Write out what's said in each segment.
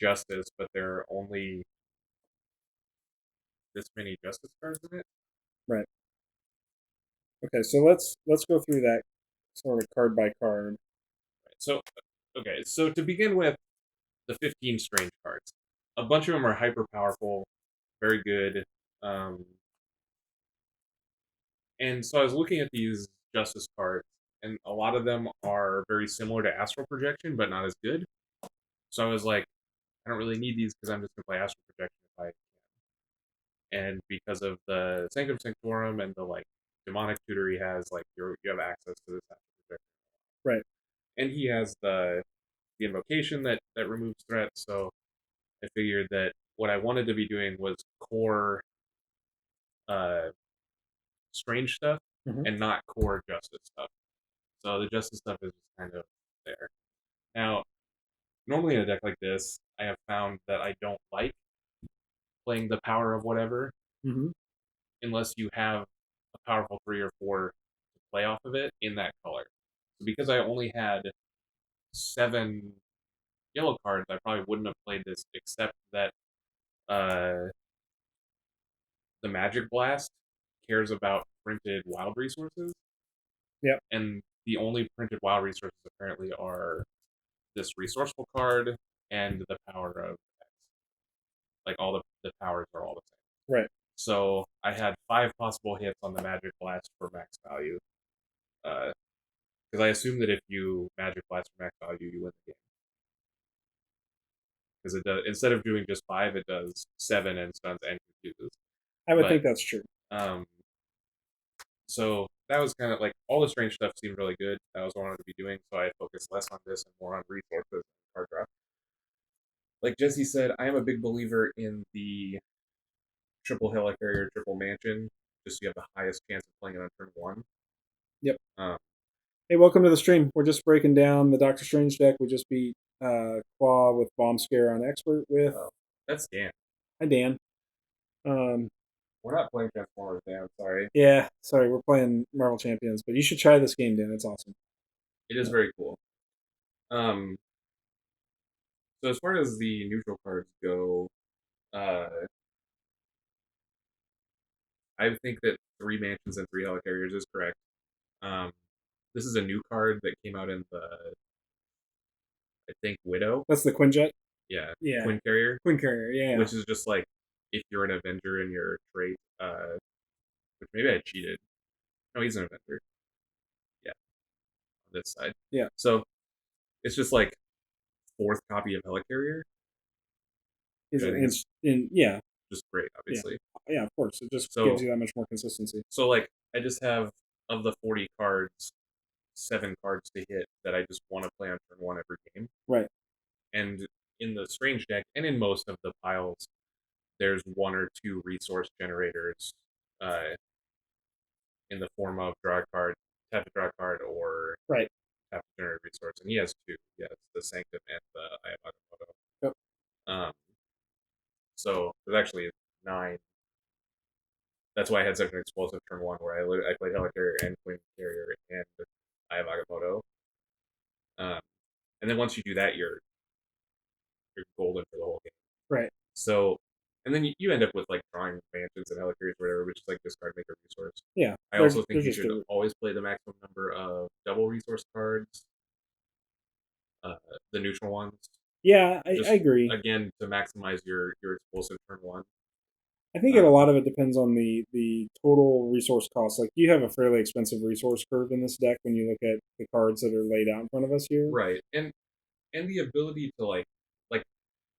Justice, but there are only this many Justice cards in it. Right. Okay, so let's go through that sort of card by card. Right. So, okay, so to begin with, the 15 strange cards. A bunch of them are hyper powerful, very good. Um, and so I was looking at these Justice cards, and a lot of them are very similar to Astral Projection, but not as good. So I was like, I don't really need these because I'm just gonna play Astral Projection if I can. And because of the Sanctum Sanctorum and the like demonic tutor he has, like you have access to this Astral Projection. Right. And he has the invocation that removes threats. So I figured that what I wanted to be doing was core uh, strange stuff Hmm. and not core justice stuff. So the justice stuff is just kind of there. Now, normally in a deck like this, I have found that I don't like playing the power of whatever Hmm. unless you have a powerful 3 or 4 to play off of it in that color. So because I only had 7 yellow cards, I probably wouldn't have played this except that uh, the Magic Blast cares about printed wild resources, Yep. and the only printed wild resources apparently are this resourceful card and the power of X. Like all the powers are all the same. Right. So I had 5 possible hits on the Magic Blast for max value. Because I assume that if you Magic Blast for max value, you win the game. Because it does, instead of doing just 5, it does 7 and stuns and confuses. I would But think that's true. um, so that was kind of like all the strange stuff seemed really good. That was what I wanted to be doing. So I focused less on this and more on resources and card draw. Like Jesse said, I am a big believer in the triple helicarrier, triple mansion, just so you have the highest chance of playing it on turn one. Yep. Um, Hey, welcome to the stream. We're just breaking down the Doctor Strange deck. We just beat Claw with Bomb Scare on Expert with. oh, that's Dan. Hi, Dan. Um, We're not playing Transformers, Dan. Sorry. yeah, sorry, we're playing Marvel Champions, but you should try this game, Dan. It's awesome. It is very cool. Um, so as far as the neutral cards go, uh, I think that 3 mansions and 3 helicarriers is correct. Um, this is a new card that came out in the I think Widow. That's the Quinjet. Yeah, Yeah, Twin Carrier, Queen Carrier. Yeah, which is just like if you're an Avenger in your trait, which maybe I cheated. No, he's an Avenger. Yeah, on this side. yeah. So it's just like fourth copy of Helicarrier, Is which I it think is in yeah, just great, yeah, obviously. yeah. Of course, it just gives So you that much more consistency. so like I just have of the 40 cards, 7 cards to hit that I just want to play on turn one every game. Right. And in the strange deck and in most of the piles, there's 1 or 2 resource generators uh, in the form of draw a card, tap to draw a card, or Right. tap to generate a resource. And he has 2. He has the Sanctum and the Eye of Yep. Agamotto. So there's actually 9. That's why I had such an explosive turn one where I played Helicarrier and Queen Carrier and Eye of Agamotto. Um, and then once you do that, you're golden for the whole game. Right. So, and then you end up with like drawing mansions and Helicarriers or whatever, which is like discard make a resource. Yeah. I also think They're you just should a, always play the maximum number of double resource cards, uh, the neutral ones, yeah. I just agree. again to maximize your explosive turn one. I think a Um, lot of it depends on the total resource cost. Like you have a fairly expensive resource curve in this deck when you look at the cards that are laid out in front of us here. right, and the ability to like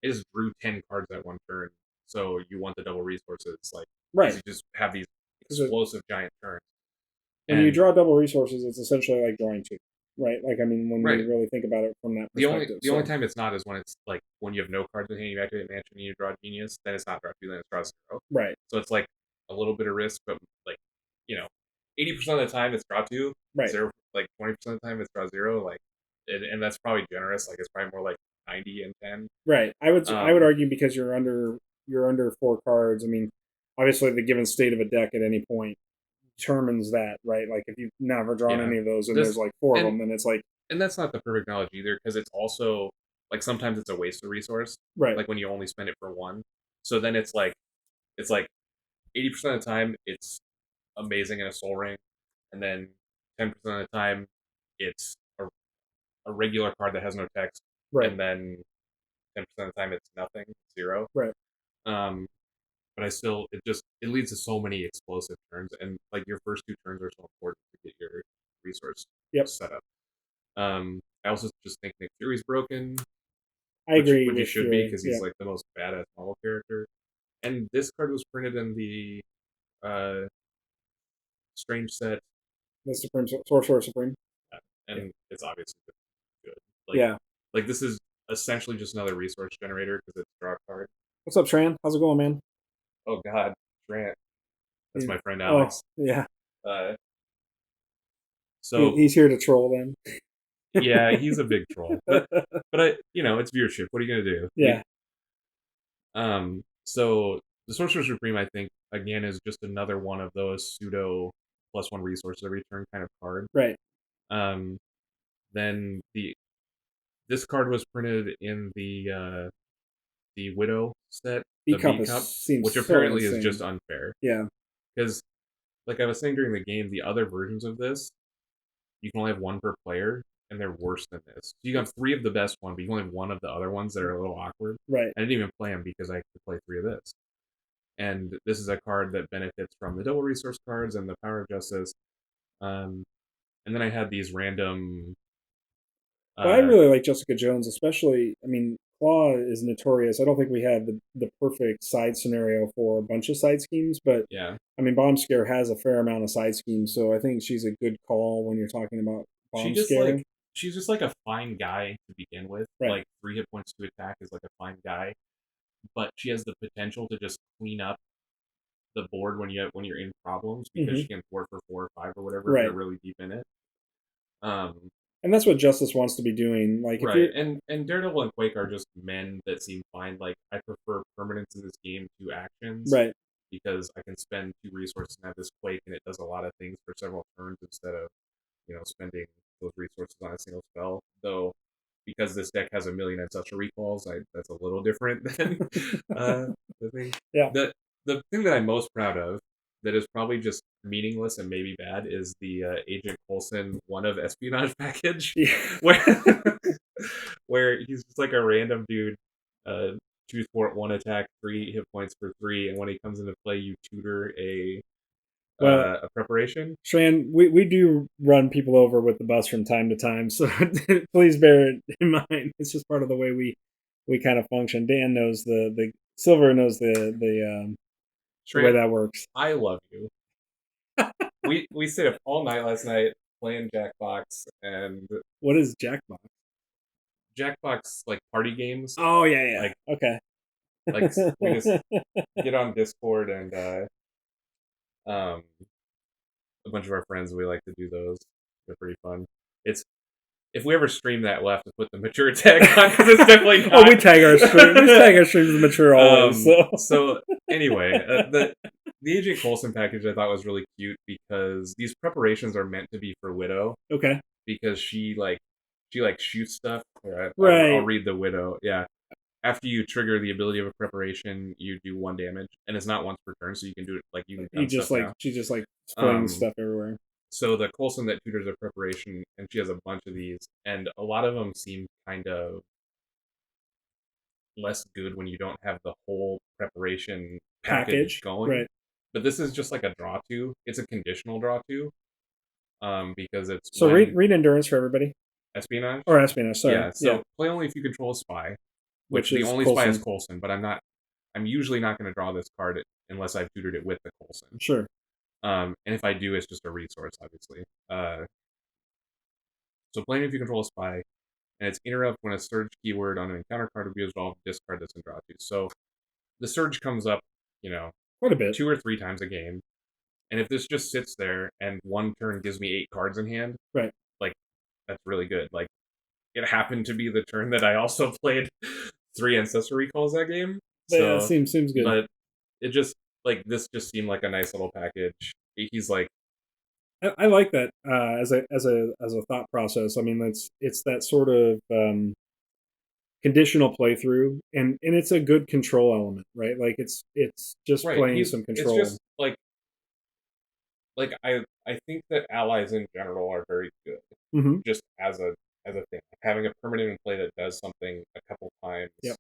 I just drew 10 cards at one turn, so you want the double resources, like because Right. you just have these Because explosive giant turns. when you And draw double resources, it's essentially like drawing two. Right. Like I mean, when right, you really think about it from that the only perspective. the only So time it's not is when it's like when you have no cards in hand, you activate mansion and you draw genius, then it's not draw two, then it's draw zero. right. So it's like a little bit of risk, but like you know, 80% of the time it's draw two, Right. zero like 20% of the time it's draw zero, like and that's probably generous. Like it's probably more like 90 and 10. Right. I would Um, argue because you're under four cards. I mean, obviously the given state of a deck at any point determines that, right? Like if you've never drawn yeah, any of those and this there's like four of and them, then it's like and that's not the perfect knowledge either because it's also like sometimes it's a waste of resource, Right. like when you only spend it for one. So then it's like 80% of the time it's amazing in a soul ring, and then 10% of the time it's a regular card that has no text, Right. and then 10% of the time it's nothing, zero. Right. Um, but I still it leads to so many explosive turns, and like your first two turns are so important to get your resource Yep. set up. I also just think Nick Fury's broken, I agree which he with should be Fury. because Yeah. he's like the most badass Marvel character. And this card was printed in the uh, Strange set, The Supreme Sorcerer Supreme. and Yeah. it's obviously good. Like Yeah. like this is essentially just another resource generator because it's draw a card. What's up, Tran? How's it going, man? Oh God, Grant, that's my friend Oh, Alex. yeah. Uh, so He's here to troll then. yeah, he's a big troll, but it's viewership. What are you gonna do? Yeah. So the Sorcerer Supreme, I think, again, is just another one of those pseudo +1 resource every turn kind of card. Right. Um, then this card was printed in the Widow set, B the Cup B Cup, seems which so apparently is insane. just unfair. Yeah. Because, like I was saying during the game, the other versions of this, you can only have one per player, and they're worse than this. So you have three of the best one, but you can only have one of the other ones that are a little awkward. Right. I didn't even play them because I could play three of this. And this is a card that benefits from the double resource cards and the power of justice. And then I had these random. But I really like Jessica Jones, especially. I mean, Claw is notorious. I don't think we have the perfect side scenario for a bunch of side schemes, but Yeah, I mean, Bomb Scare has a fair amount of side schemes, so I think she's a good call when you're talking about she Bomb just Scare. like she's just like a fine guy to begin with. Right. Like 3 hit points to attack is like a fine guy, but she has the potential to just clean up the board when you're in problems because she can thwart for 4 or 5 or whatever if Right. you're really deep in it. And that's what Justice wants to be doing. Like, if Right, you're and Daredevil and Quake are just men that seem fine. Like I prefer permanence in this game to actions, right, because I can spend 2 resources and have this Quake, and it does a lot of things for several turns instead of spending those resources on a single spell. Though, because this deck has a million ancestral recalls, that's a little different than the thing. yeah, The thing that I'm most proud of that is probably just meaningless and maybe bad is the Agent Coulson one of espionage package, yeah. where where he's just like a random dude, two thwart, 1 attack, 3 hit points for 3, and when he comes into play, you tutor Well, a preparation. Shran, we do run people over with the bus from time to time, so please bear it in mind. It's just part of the way we kind of function. Dan knows the Silver knows the way that works. I love you. we stayed up all night last night playing Jackbox, and What is Jackbox? Jackbox like party games. Oh yeah. Like Okay. like we just get on Discord and a bunch of our friends, we like to do those. They're pretty fun. It's if we ever stream that, we'll have to put the mature tag on because it's definitely not. Oh, we tag our streams mature always. So anyway, the Agent Coulson package I thought was really cute because these preparations are meant to be for Widow. Okay. Because she shoots stuff. Right. I'll read the Widow. Yeah. After you trigger the ability of a preparation, you do 1 damage, and it's not once per turn, so you can do it like you can. She just like flings stuff everywhere. So the Coulson that tutors a preparation, and she has a bunch of these, and a lot of them seem kind of less good when you don't have the whole preparation package going. Right. But this is just like a draw 2. It's a conditional draw 2. Because it's so read endurance for everybody. Espionage or espionage. Sorry. Yeah. So play only if you control a spy, which the only spy is Coulson. But I'm usually not going to draw this card unless I've tutored it with the Coulson. Sure. And if I do, it's just a resource, obviously. So play only if you control a spy, and it's interrupt when a surge keyword on an encounter card will be resolved. Discard this and draw 2. So the surge comes up, quite a bit, 2 or 3 times a game. And if this just sits there and one turn gives me 8 cards in hand, right? Like, that's really good. Like, it happened to be the turn that I also played 3 Ancestor Recalls that game. So seems good. But it just, like, this just seemed like a nice little package. He's like, I like that as a thought process. I mean, it's that sort of conditional playthrough, and it's a good control element, right? Like it's just Right. playing some It's control. just like I think that allies in general are very good, Hmm. just as a thing. Having a permanent in play that does something a couple times, Yep.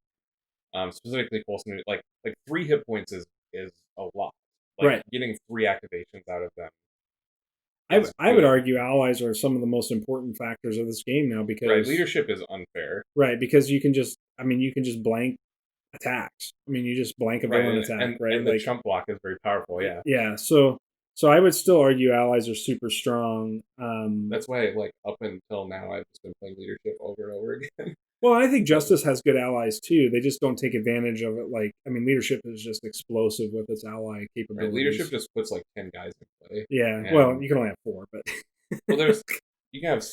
specifically Coulson, like 3 hit points is a lot. Like Right. getting 3 activations out of them I is I would good. argue allies are some of the most important factors of this game now Right. because Leadership is unfair. right because you can just you can just blank attacks. I mean, you just blank a Right, villain attack, right? and the Like chump block is very powerful. Yeah, yeah, so I would still argue allies are super strong. that's why like up until now I've just been playing leadership over and over again. Well, I think But Justice has good allies too. They just don't take advantage of it. Like, I mean, leadership is just explosive with its ally right, leadership capabilities. just puts like 10 guys in play, Yeah, well, and you can only have four, but well, there's you can have